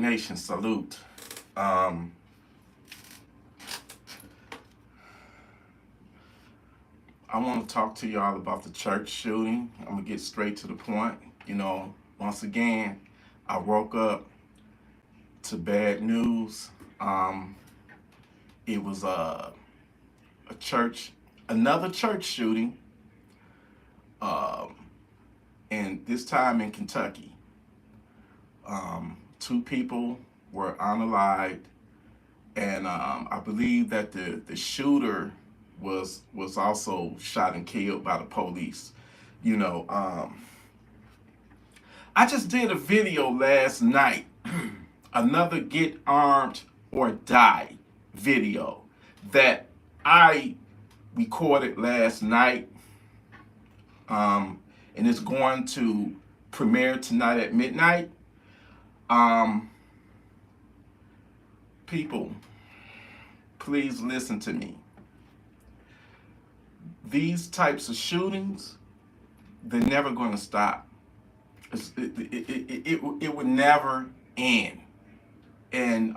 Nation, salute. I want to talk to y'all about the church shooting. I'm going to get straight to the point. Once again, I woke up to bad news. It was another church shooting, and this time in Kentucky. Two people were unalived, and I believe that the shooter was also shot and killed by the police. I just did a video last night, another Get Armed or Die video that I recorded last night, and it's going to premiere tonight at midnight. People, please listen to me. These types of shootings, they're never going to stop. It would never end. And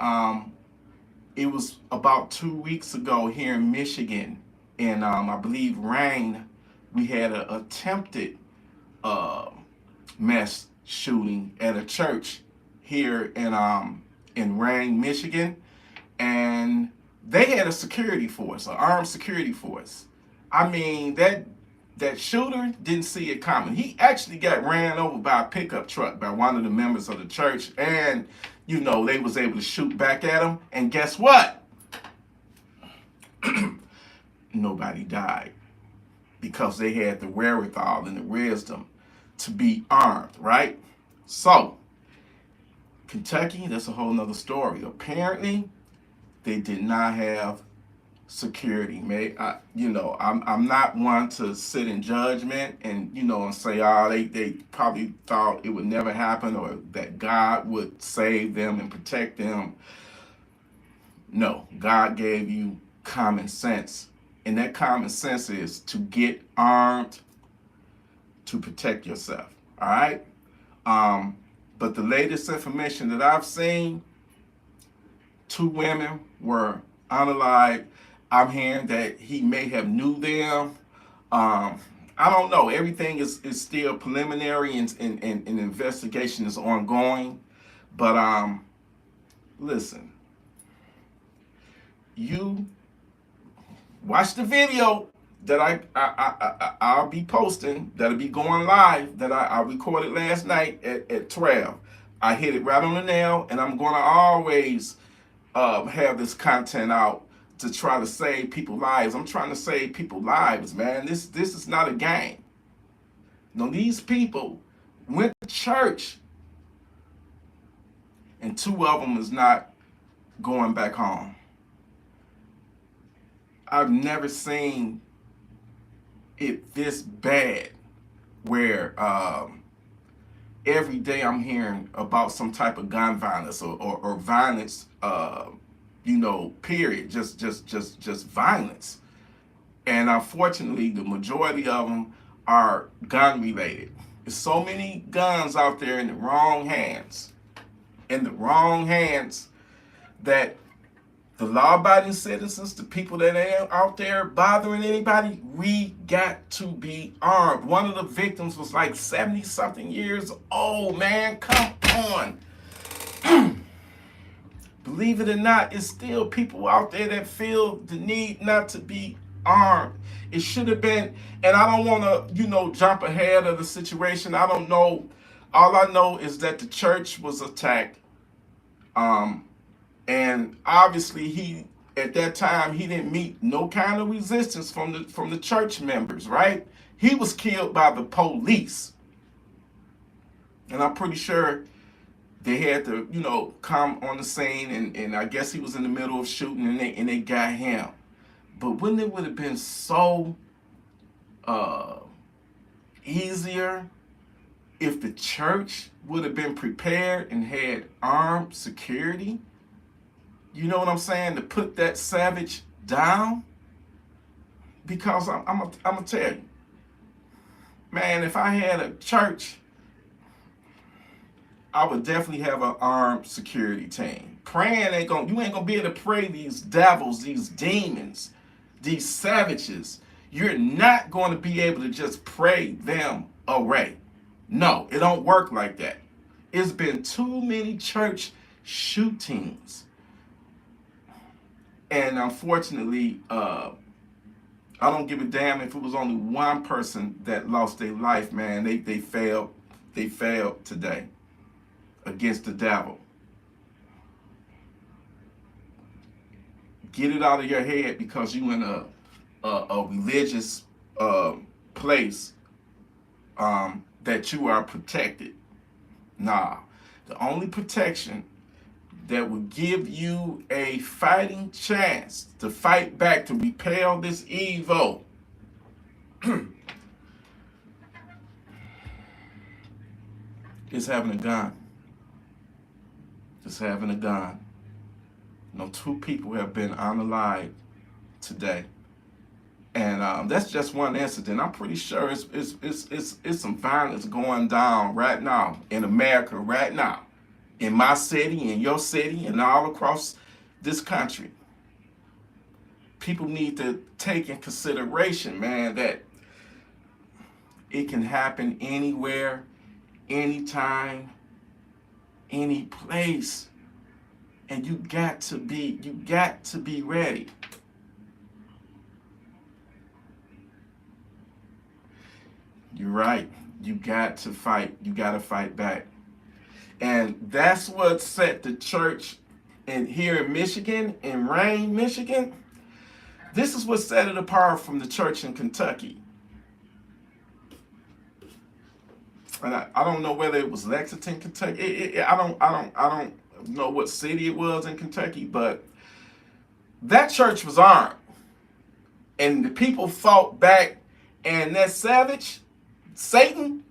it was about 2 weeks ago here in Michigan, and I believe Rain, we had an attempted mass shooting at a church here in Rain, Michigan, and they had a security force, an armed security force. I mean, that shooter didn't see it coming. He actually got ran over by a pickup truck by one of the members of the church, and they was able to shoot back at him, and guess what? Nobody died, because they had the wherewithal and the wisdom to be armed, right? So Kentucky, that's a whole nother story. Apparently, they did not have security. I'm not one to sit in judgment and and say, they probably thought it would never happen, or that God would save them and protect them. No, God gave you common sense, and that common sense is to get armed to protect yourself. All right. But the latest information that I've seen, 2 women were unalived. I'm hearing that he may have knew them. I don't know. Everything is still preliminary, and investigation is ongoing. But listen, you watch the video that I'll be posting, that'll be going live, that I recorded last night at 12. I hit it right on the nail, and I'm going to always have this content out to try to save people's lives. I'm trying to save people's lives, man. This is not a game. No, these people went to church, and 2 of them is not going back home. I've never seen it this bad, where every day I'm hearing about some type of gun violence or violence, period, just violence. And unfortunately, the majority of them are gun related. There's so many guns out there in the wrong hands, that the law-abiding citizens, the people that are out there bothering anybody, we got to be armed. One of the victims was like 70-something years old, man. Come on. Believe it or not, it's still people out there that feel the need not to be armed. It should have been, and I don't want to, jump ahead of the situation. I don't know. All I know is that the church was attacked. And obviously at that time, he didn't meet no kind of resistance from the church members, right? He was killed by the police. And I'm pretty sure they had to, come on the scene, and I guess he was in the middle of shooting, and they got him. But wouldn't it would have been so easier if the church would have been prepared and had armed security? You know what I'm saying? To put that savage down? Because I'm gonna tell you, man, if I had a church, I would definitely have an armed security team. Praying you ain't gonna be able to pray these devils, these demons, these savages. You're not going to be able to just pray them away. No, it don't work like that. It's been too many church shootings. And unfortunately, I don't give a damn if it was only one person that lost their life, man. They failed. They failed today against the devil. Get it out of your head because you in a religious place that you are protected. Nah, the only protection that will give you a fighting chance to fight back, to repel this evil, is having a gun. Just having a gun. You know, 2 people have been unalived today. And that's just one incident. I'm pretty sure it's some violence going down right now in America right now. In my city, in your city, and all across this country. People need to take in consideration, man, that it can happen anywhere, anytime, any place. And you got to be ready. You're right. You got to fight. You got to fight back. And that's what set the church here in Michigan, in Rain, Michigan. This is what set it apart from the church in Kentucky. And I don't know whether it was Lexington, Kentucky. I don't know what city it was in Kentucky, but that church was armed. And the people fought back, and that savage, Satan,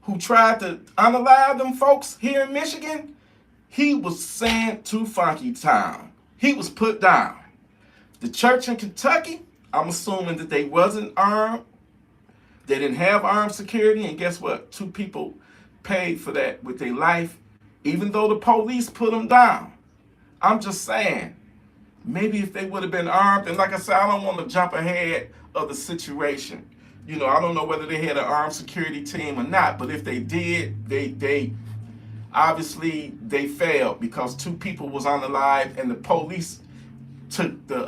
who tried to unalive them folks here in Michigan, he was sent to Funky Town. He was put down. The church in Kentucky, I'm assuming that they wasn't armed. They didn't have armed security, and guess what? 2 people paid for that with their life, even though the police put them down. I'm just saying, maybe if they would have been armed, and like I said, I don't want to jump ahead of the situation. You know, I don't know whether they had an armed security team or not, but if they did, they obviously they failed because 2 people was unalive, and the police took the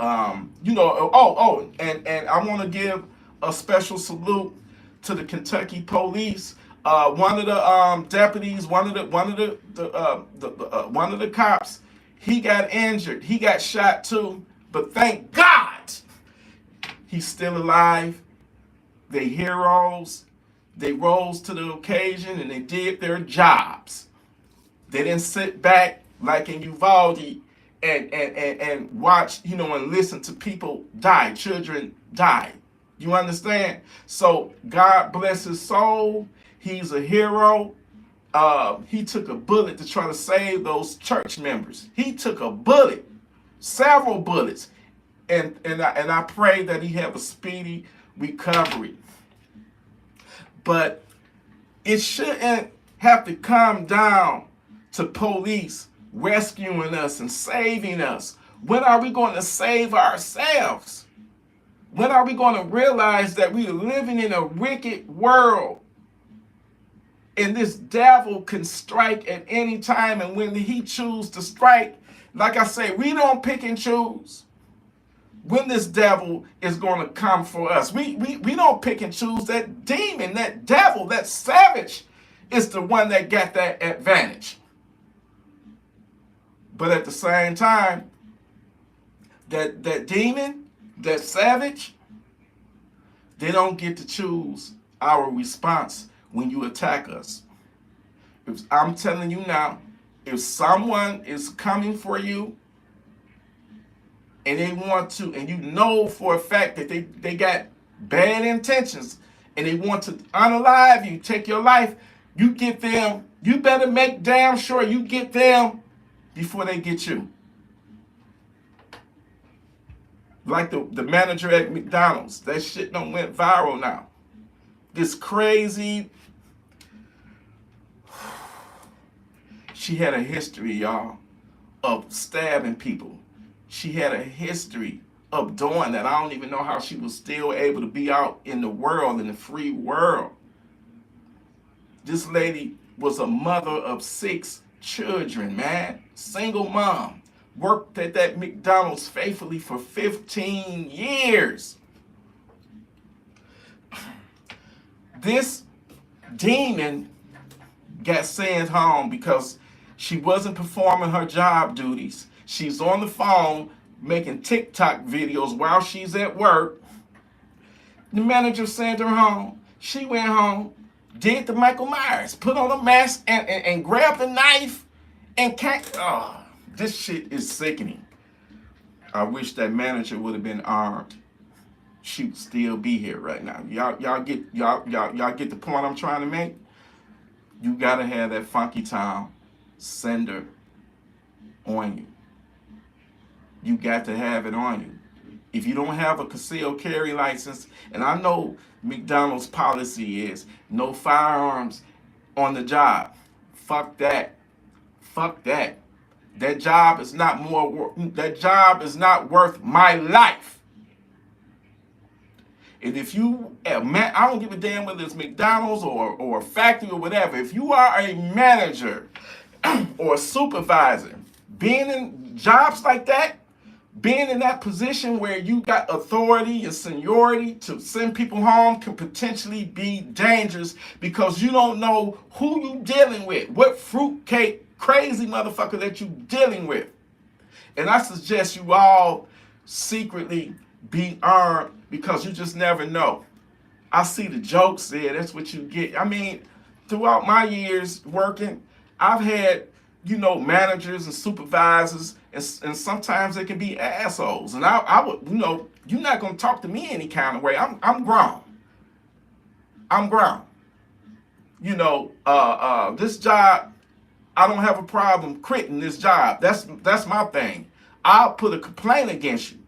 and I want to give a special salute to the Kentucky police. One of the deputies, one of the cops, he got injured. He got shot too, but thank God he's still alive. They heroes. They rose to the occasion and they did their jobs. They didn't sit back like in Uvalde and watch, and listen to people die, children die. You understand? So God bless his soul. He's a hero. He took a bullet to try to save those church members. He took a bullet, several bullets, and I pray that he have a speedy recovery. But it shouldn't have to come down to police rescuing us and saving us. When are we going to save ourselves? When are we going to realize that we are living in a wicked world? And this devil can strike at any time, and when he chooses to strike, like I say, we don't pick and choose when this devil is going to come for us. We don't pick and choose. That demon, that devil, that savage is the one that got that advantage. But at the same time, that demon, that savage, they don't get to choose our response when you attack us. I'm telling you now, if someone is coming for you and they want to, and you know for a fact that they got bad intentions and they want to unalive you, take your life, you get them, you better make damn sure you get them before they get you. Like the manager at McDonald's, that shit done went viral now. This crazy, She had a history, y'all, of stabbing people. She had a history of doing that. I don't even know how she was still able to be out in the world, in the free world. This lady was a mother of 6 children, man. Single mom. Worked at that McDonald's faithfully for 15 years. This demon got sent home because she wasn't performing her job duties. She's on the phone making TikTok videos while she's at work. The manager sent her home. She went home, did the Michael Myers, put on a mask and grabbed a knife and can't. Oh, this shit is sickening. I wish that manager would have been armed. She would still be here right now. Y'all get the point I'm trying to make? You gotta have that Funky Town sender on you. You got to have it on you. If you don't have a concealed carry license, and I know McDonald's policy is no firearms on the job. Fuck that. Fuck that. That job is not worth my life. And if you, man, I don't give a damn whether it's McDonald's or a factory or whatever. If you are a manager or a supervisor, being in jobs like that, being in that position where you got authority and seniority to send people home can potentially be dangerous because you don't know who you dealing with, what fruitcake crazy motherfucker that you dealing with. And I suggest you all secretly be armed because you just never know. I see the jokes there. That's what you get. I mean, throughout my years working, I've had, managers and supervisors, and sometimes they can be assholes. And I would, you're not going to talk to me any kind of way. I'm grown. I'm grown. This job, I don't have a problem quitting this job. That's my thing. I'll put a complaint against you,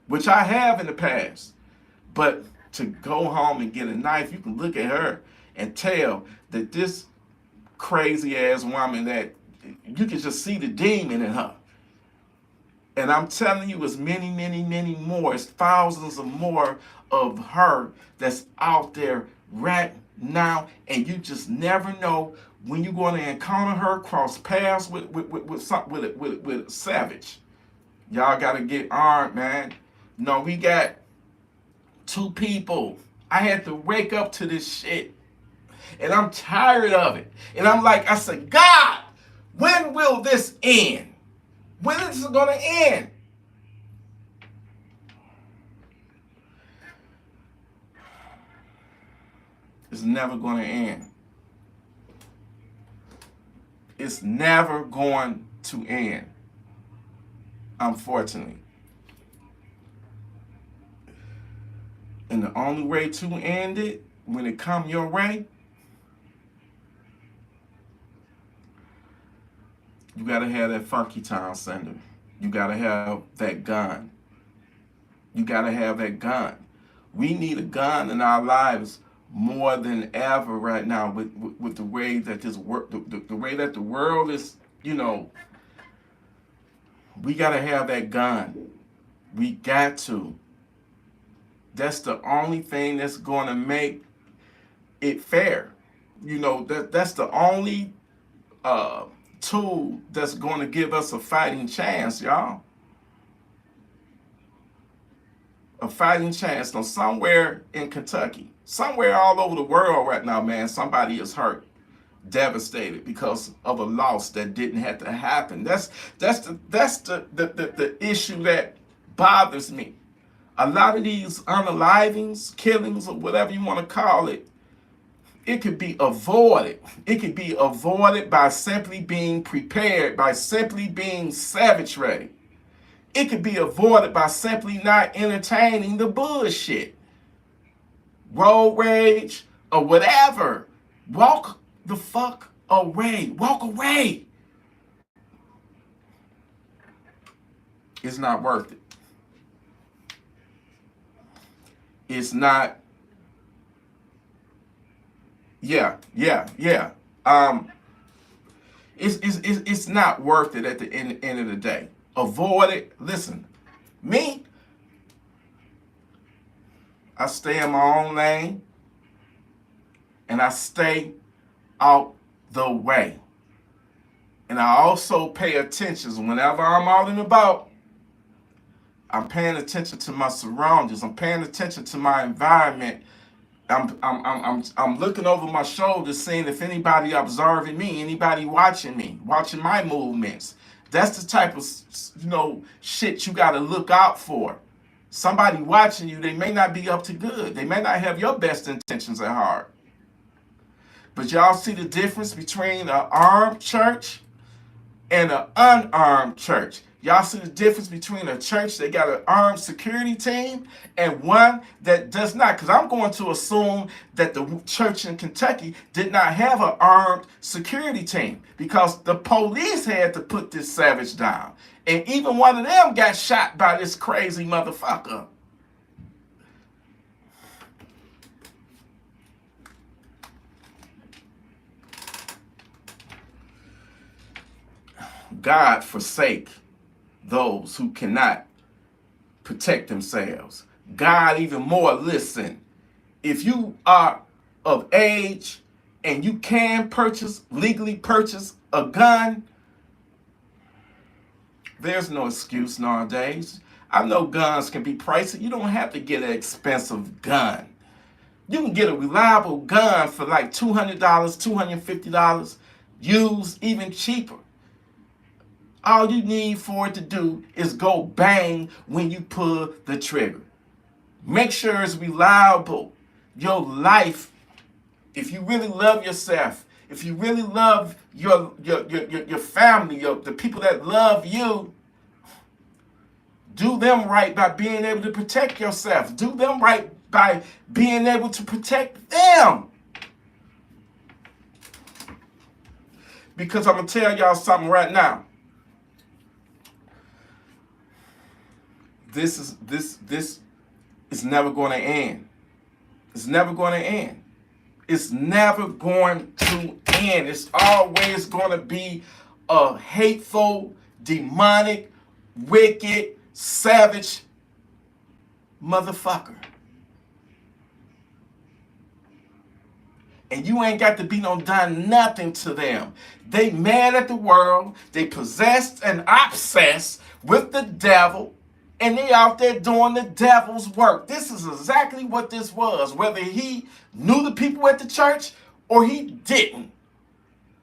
which I have in the past. But to go home and get a knife, you can look at her and tell that this crazy ass woman, that you can just see the demon in her. And I'm telling you, it's many, many, many more. It's thousands of more of her that's out there right now. And you just never know when you're going to encounter her, cross paths with a savage. Y'all got to get armed, man. No, we got 2 people. I had to wake up to this shit. And I'm tired of it. And I said, God, when will this end? When is it going to end? It's never going to end. It's never going to end. Unfortunately. And the only way to end it, when it come your way, you got to have that Funky Town sender. You got to have that gun. You got to have that gun. We need a gun in our lives more than ever right now with the way that the way that the world is, we got to have that gun. We got to. That's the only thing that's going to make it fair. That's the only tool that's going to give us a fighting chance, y'all. A fighting chance. Now, somewhere in Kentucky, somewhere all over the world right now, man, somebody is hurt, devastated because of a loss that didn't have to happen. That's the issue that bothers me. A lot of these unalivings, killings, or whatever you want to call it, it could be avoided. It could be avoided by simply being prepared, by simply being savage ready. It could be avoided by simply not entertaining the bullshit. Road rage or whatever. Walk the fuck away. Walk away. It's not worth it. It's not. Yeah. It's not worth it at the end of the day. Avoid it. Listen, me, I stay in my own lane and I stay out the way. And I also pay attention whenever I'm out and about. I'm paying attention to my surroundings. I'm paying attention to my environment. I'm looking over my shoulder, seeing if anybody observing me, anybody watching me, watching my movements. That's the type of shit you got to look out for. Somebody watching you, they may not be up to good. They may not have your best intentions at heart. But y'all see the difference between an armed church and an unarmed church. Y'all see the difference between a church that got an armed security team and one that does not. Because I'm going to assume that the church in Kentucky did not have an armed security team because the police had to put this savage down. And even one of them got shot by this crazy motherfucker. God forsake those who cannot protect themselves. God even more, listen, if you are of age and you can legally purchase a gun, there's no excuse nowadays. I know guns can be pricey. You don't have to get an expensive gun. You can get a reliable gun for like $200, $250, used, even cheaper. All you need for it to do is go bang when you pull the trigger. Make sure it's reliable. Your life, if you really love yourself, if you really love your family, the people that love you, do them right by being able to protect yourself. Do them right by being able to protect them. Because I'm going to tell y'all something right now. This is never going to end. It's never going to end. It's never going to end. It's always going to be a hateful, demonic, wicked, savage motherfucker. And you ain't got to be done nothing to them. They mad at the world. They possessed and obsessed with the devil. And they out there doing the devil's work. This is exactly what this was. Whether he knew the people at the church or he didn't.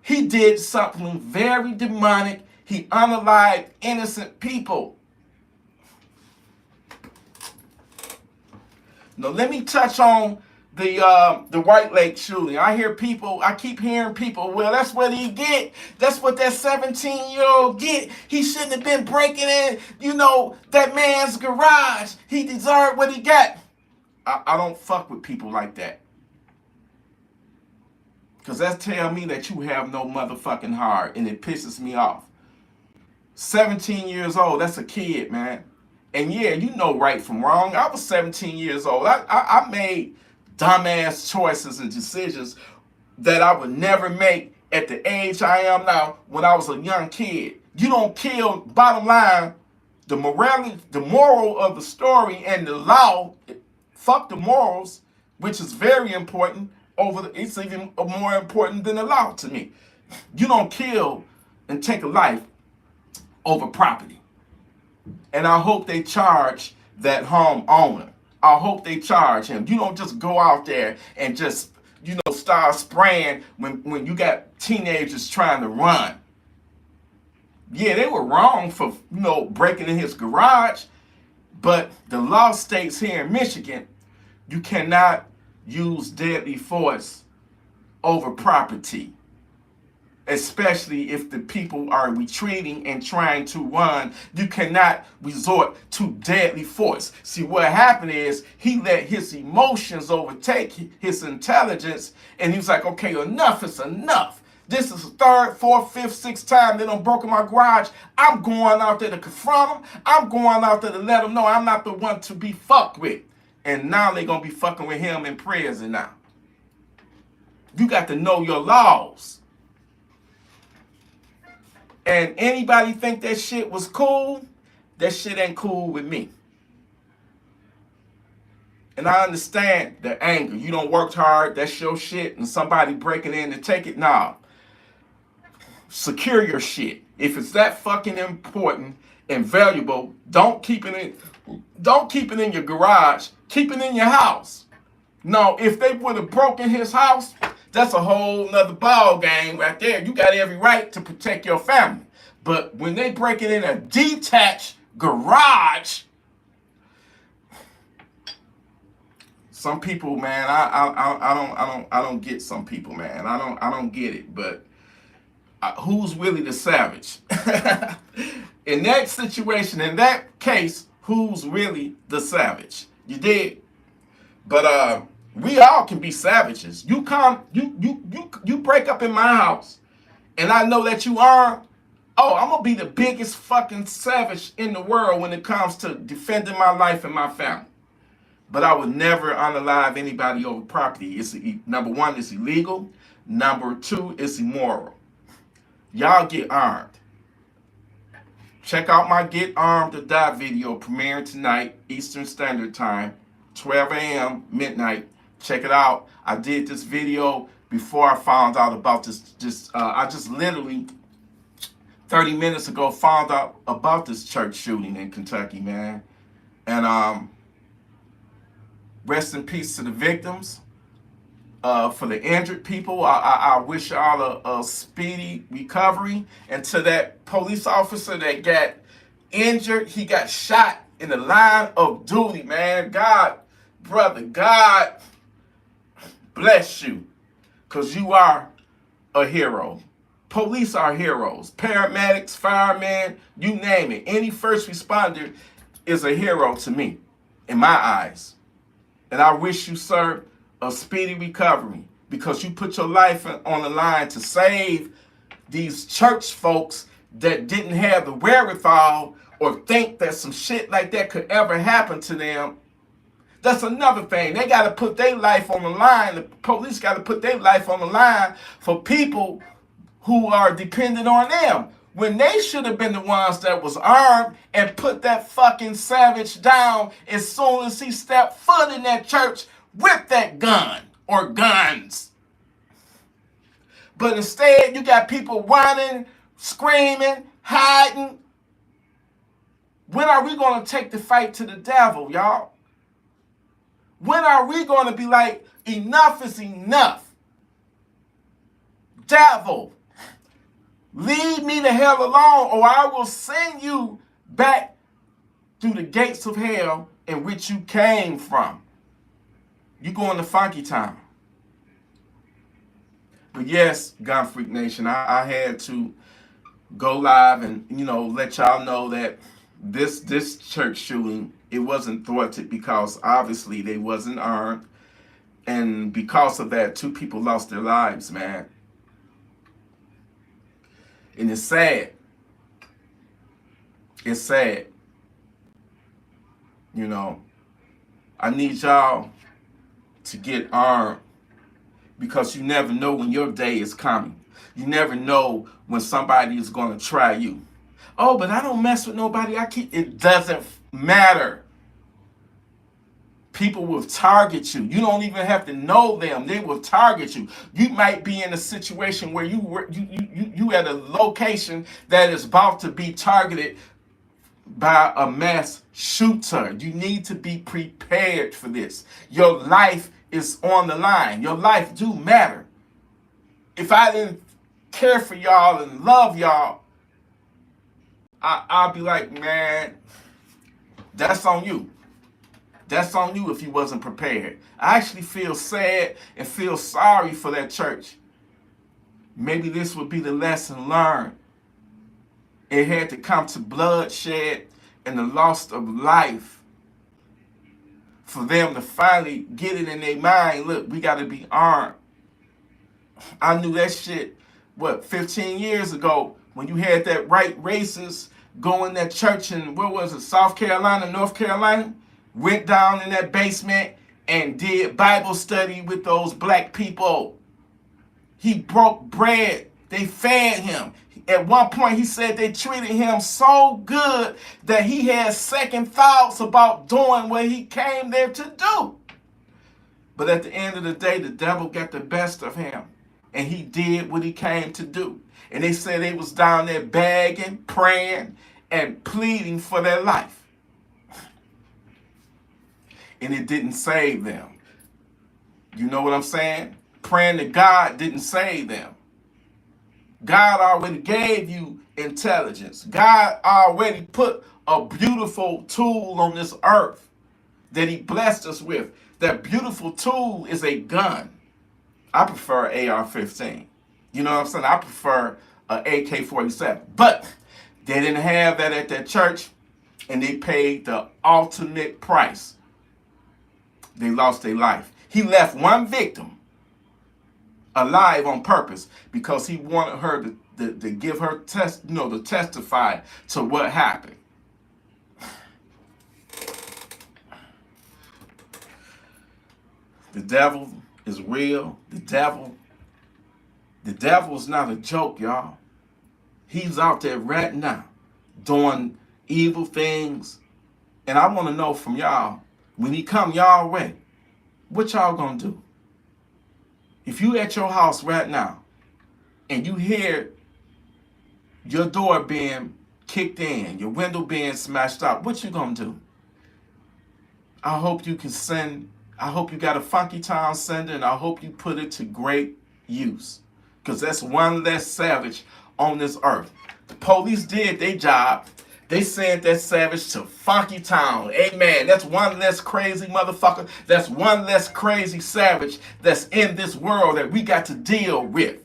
He did something very demonic. He unalived innocent people. Now let me touch on the White Lake shooting. I keep hearing people, well, that's what he get. That's what that 17-year-old get. He shouldn't have been breaking in, that man's garage. He deserved what he got. I don't fuck with people like that. Because that tell me that you have no motherfucking heart, and it pisses me off. 17 years old, that's a kid, man. And yeah, you know right from wrong. I was 17 years old. I made dumbass choices and decisions that I would never make at the age I am now when I was a young kid. You don't kill, bottom line, the moral of the story and the law, fuck the morals, which is very important, it's even more important than the law to me. You don't kill and take a life over property. And I hope they charge that homeowner. I hope they charge him. You don't just go out there and just, start spraying when you got teenagers trying to run. Yeah, they were wrong for, breaking in his garage. But the law states here in Michigan, you cannot use deadly force over property. Especially if the people are retreating and trying to run, you cannot resort to deadly force. See, what happened is he let his emotions overtake his intelligence, and he was like, okay, enough is enough. This is the third, fourth, fifth, sixth time they done broken my garage. I'm going out there to confront them. I'm going out there to let them know I'm not the one to be fucked with. And now they're going to be fucking with him in prison now. You got to know your laws. And anybody think that shit was cool? That shit ain't cool with me. And I understand the anger. You don't work hard, that's your shit, and somebody breaking in to take it. Nah. Secure your shit. If it's that fucking important and valuable, don't keep it in your garage. Keep it in your house. No, if they would have broken his house, that's a whole nother ball game right there. You got every right to protect your family. But when they break it in a detached garage, some people, man, I don't get some people, man. I don't get it. But who's really the savage? In that situation, in that case, who's really the savage? You dig? But we all can be savages. You break up in my house, and I know that you armed. Oh, I'm gonna be the biggest fucking savage in the world when it comes to defending my life and my family. But I would never unalive anybody over property. Number one, it's illegal. Number two, it's immoral. Y'all get armed. Check out my Get Armed or Die video premiering tonight, Eastern Standard Time, 12 a.m., midnight. Check it out. I did this video before I found out about this. I just literally 30 minutes ago found out about this church shooting in Kentucky, man. And rest in peace to the victims. For the injured people, I wish y'all a speedy recovery. And to that police officer that got injured, he got shot in the line of duty, man. God, brother, God bless you, because you are a hero. Police are heroes. Paramedics, firemen, you name it. Any first responder is a hero to me, in my eyes. And I wish you, sir, a speedy recovery, because you put your life on the line to save these church folks that didn't have the wherewithal or think that some shit like that could ever happen to them. That's another thing. They got to put their life on the line. The police got to put their life on the line for people who are dependent on them, when they should have been the ones that was armed and put that fucking savage down as soon as he stepped foot in that church with that gun or guns. But instead, you got people whining, screaming, hiding. When are we going to take the fight to the devil, y'all? When are we going to be like, enough is enough? Devil, leave me the hell alone, or I will send you back through the gates of hell in which you came from. You going to funky town. But yes, Gun Freak Nation, I had to go live and, let y'all know that this church shooting, it wasn't thwarted because obviously they wasn't armed. And because of that, 2 people lost their lives, man. And it's sad. It's sad. I need y'all to get armed, because you never know when your day is coming. You never know when somebody is going to try you. Oh, but I don't mess with nobody. It doesn't matter. People will target you. You don't even have to know them. They will target you. You might be in a situation where you at a location that is about to be targeted by a mass shooter. You need to be prepared for this. Your life is on the line. Your life do matter. If I didn't care for y'all and love y'all, I'll be like, man, that's on you. That's on you if you wasn't prepared. I actually feel sad and feel sorry for that church. Maybe this would be the lesson learned. It had to come to bloodshed and the loss of life for them to finally get it in their mind. Look, we got to be armed. I knew that shit, 15 years ago, when you had that right racist go in that church in, South Carolina, North Carolina? Went down in that basement and did Bible study with those black people. He broke bread. They fed him. At one point, he said they treated him so good that he had second thoughts about doing what he came there to do. But at the end of the day, the devil got the best of him, and he did what he came to do. And they said they was down there begging, praying, and pleading for their life. And it didn't save them. You know what I'm saying? Praying to God didn't save them. God already gave you intelligence. God already put a beautiful tool on this earth that he blessed us with. That beautiful tool is a gun. I prefer AR-15. You know what I'm saying? I prefer an AK-47. But they didn't have that at that church, and they paid the ultimate price. They lost their life. He left one victim alive on purpose because he wanted her to give her to testify to what happened. The devil is real. The devil is not a joke, y'all. He's out there right now doing evil things. And I want to know from y'all, when he come y'all way, what y'all gonna do? If you at your house right now and you hear your door being kicked in, your window being smashed out, what you gonna do? I hope you can send, I hope you got a Funky Town sender, and I hope you put it to great use. Because that's one less savage on this earth. The police did their job. They sent that savage to Funky Town. Amen. That's one less crazy motherfucker. That's one less crazy savage that's in this world that we got to deal with.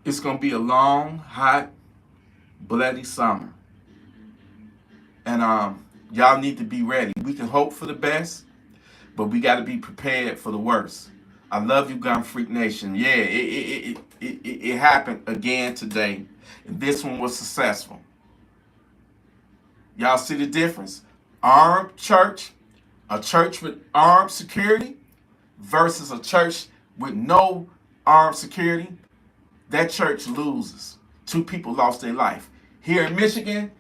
It's going to be a long, hot, bloody summer. And y'all need to be ready. We can hope for the best, but we got to be prepared for the worst. I love you, Gun Freak Nation. Yeah, it happened again today. And this one was successful. Y'all see the difference? Armed church, a church with armed security versus a church with no armed security. That church loses. 2 people lost their life. Here in Michigan,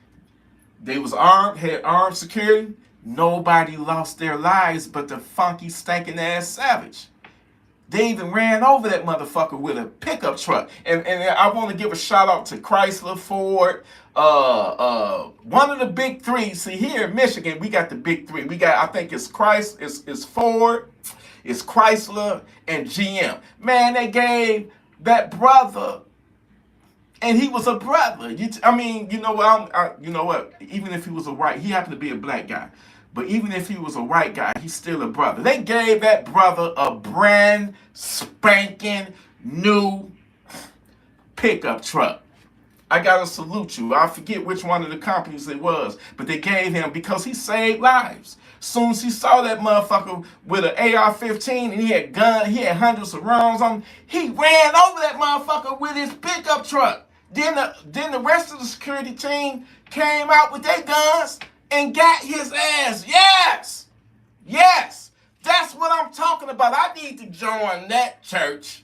they was armed, had armed security. Nobody lost their lives but the funky, stinking ass savage. They even ran over that motherfucker with a pickup truck. And I want to give a shout out to Chrysler, Ford, one of the big 3. See, here in Michigan, we got the big 3. We got, I think it's it's Ford, it's Chrysler, and GM. Man, they gave that brother, and he was a brother. I mean, you know what? You know what? Even if he was he happened to be a black guy. But even if he was a white guy, he's still a brother. They gave that brother a brand spanking new pickup truck. I gotta salute you. I forget which one of the companies it was, but they gave him because he saved lives. Soon as he saw that motherfucker with an AR-15 and he had hundreds of rounds on him, he ran over that motherfucker with his pickup truck. Then the rest of the security team came out with their guns and got his ass. Yes. Yes. That's what I'm talking about. I need to join that church.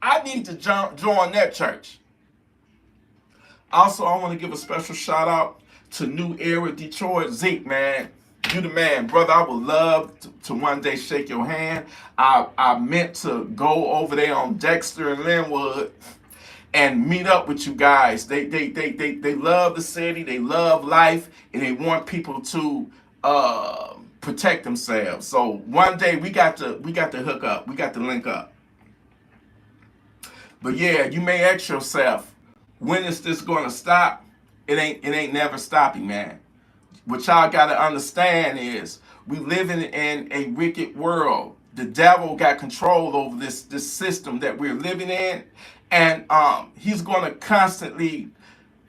I need to join that church. Also, I want to give a special shout out to New Era Detroit. Zeke, man. You the man. Brother, I would love to one day shake your hand. I meant to go over there on Dexter and Linwood and meet up with you guys. They love the city, they love life, and they want people to protect themselves. So one day we got to hook up, we got to link up. But yeah, you may ask yourself, when is this going to stop? It ain't never stopping, man. What y'all got to understand is we living in a wicked world. The devil got control over this system that we're living in. And he's going to constantly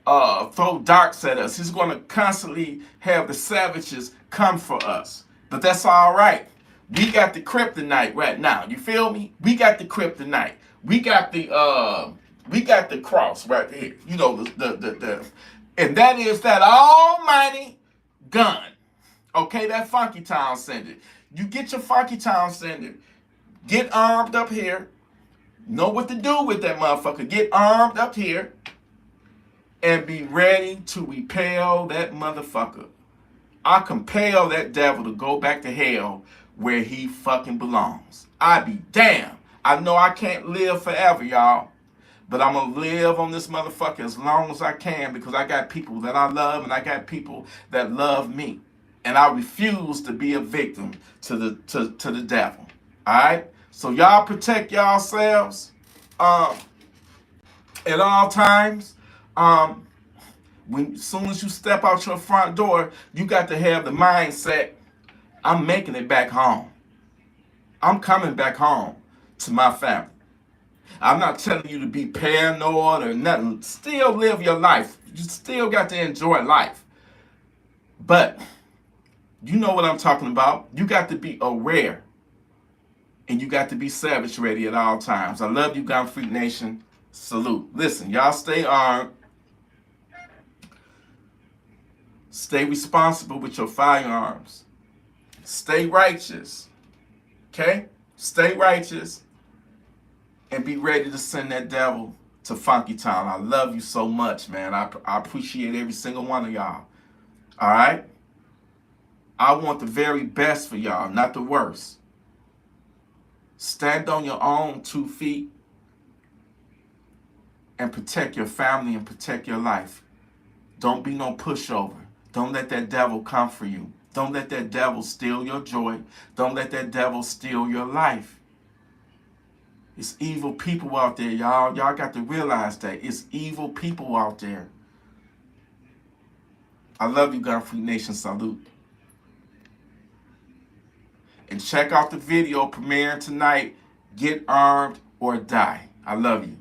throw darts at us. He's going to constantly have the savages come for us. But that's all right. We got the kryptonite right now. You feel me? We got the kryptonite. We got the cross right here. You know, and that is that almighty gun. Okay, that Funky Town sender. You get your Funky Town sender. Get armed up here. Know what to do with that motherfucker. Get armed up here and be ready to repel that motherfucker. I compel that devil to go back to hell where he fucking belongs. I be damned. I know I can't live forever, y'all. But I'm going to live on this motherfucker as long as I can because I got people that I love and I got people that love me. And I refuse to be a victim to the devil. All right? So y'all protect yourselves at all times. As soon as you step out your front door, you got to have the mindset, I'm making it back home. I'm coming back home to my family. I'm not telling you to be paranoid or nothing. Still live your life. You still got to enjoy life. But you know what I'm talking about. You got to be aware. And you got to be savage ready at all times. I love you, Gun Freak Nation. Salute. Listen, y'all stay armed. Stay responsible with your firearms. Stay righteous. Okay? Stay righteous. And be ready to send that devil to Funky Town. I love you so much, man. I appreciate every single one of y'all. All right? I want the very best for y'all, not the worst. Stand on your own 2 feet and protect your family and protect your life. Don't be no pushover. Don't let that devil come for you. Don't let that devil steal your joy. Don't let that devil steal your life. It's evil people out there, y'all. Y'all got to realize that. It's evil people out there. I love you, Gun Freak Nation. Salute. And check out the video premiering tonight. Get armed or die. I love you.